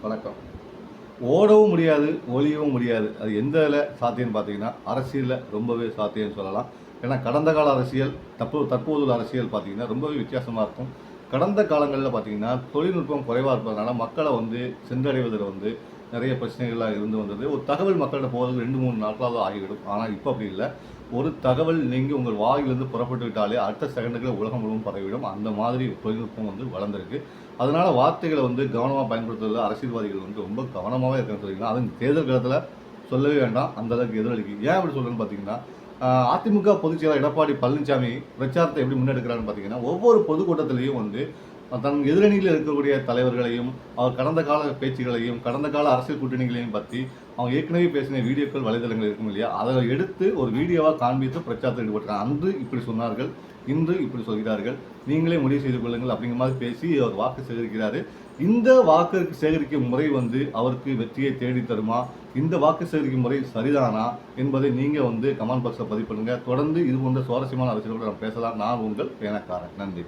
வணக்கம். ஓடவும் முடியாது, ஒளியவும் முடியாது. அது எந்த இதில சாத்தியம்னு பார்த்தீங்கன்னா, அரசியல்ல ரொம்பவே சாத்தியம்னு சொல்லலாம். ஏன்னா கடந்த கால அரசியல், தற்போதுள்ள அரசியல் பார்த்தீங்கன்னா, ரொம்பவே வித்தியாசமா இருக்கும். கடந்த காலங்கள்ல பார்த்தீங்கன்னா, தொழில்நுட்பம் குறைவா இருப்பதனால மக்கள சென்றடைவதில நெறைய பிரச்சனைகள்லாம் இருந்து வந்தது. ஒரு தகவல் மக்கள்ட்ட போறதுக்கு 2, 3 நாட்களாவது ஆகிவிடும். ஆனா இப்ப அப்படி இல்ல. ஒரு தகவல் நீங்க உங்கள் வாயிலிருந்து புறப்பட்டு விட்டாலே, அடுத்த செகண்டுக்குள்ள உலகம் முழுவதும் பரவிடும். அந்த மாதிரி தொழில்நுட்பம் வளர்ந்திருக்கு. அதனால வார்த்தைகள கவனமா பயன்படுத்துறதுல அரசியல்வாதிகள் ரொம்ப கவனமாவே இருக்கணும்னு சொல்லிக்கலாம். அதுவும் தேர்தல் காலத்துல சொல்லவே வேண்டாம். அந்த அளவுக்கு எதிரொலிக்குது. ஏன் அப்படி சொல்றேன்னு பார்த்தீங்கன்னா, அதிமுக பொதுச் செயலாளர் எடப்பாடி பழனிசாமி பிரச்சாரத்தை எப்படி முன்னெடுக்கிறார்ன்னு பார்த்தீங்கன்னா, ஒவ்வொரு பொதுக்கூட்டத்திலயும் தன் எதிரணியில் இருக்கக்கூடிய தலைவர்களையும், அவர் கடந்த கால பேச்சுகளையும், கடந்த கால அரசியல் கூட்டணிகளையும் பத்தி அவங்க ஏற்கனவே பேசின வீடியோக்கள் வலைதளங்கள் இருக்கும் இல்லையா? அத எடுத்து ஒரு வீடியோவா காண்பித்து பிரச்சாரத்தில் ஈடுபட்டாங்க. அன்று இப்படி சொன்னார்கள், இன்று இப்படி சொல்கிறார்கள். நீங்களே முடிவு செய்து கொள்ளுங்கள் அப்படிங்கிற மாதிரி பேசி அவர் வாக்கு சேகரிக்கிறாரு. இந்த வாக்கு சேகரிக்கும் முறை அவருக்கு வெற்றியை தேடி தருமா? இந்த வாக்கு சேகரிக்கும் முறை சரிதானா? என்பதை நீங்க கமெண்ட் பாக்ஸ்ல பதிவு பண்ணுங்க. தொடர்ந்து இது போன்ற சுவாரஸ்யமான அரசியலோடு நாம் பேசலாம். நான் உங்கள் பேனக்காரன். நன்றி.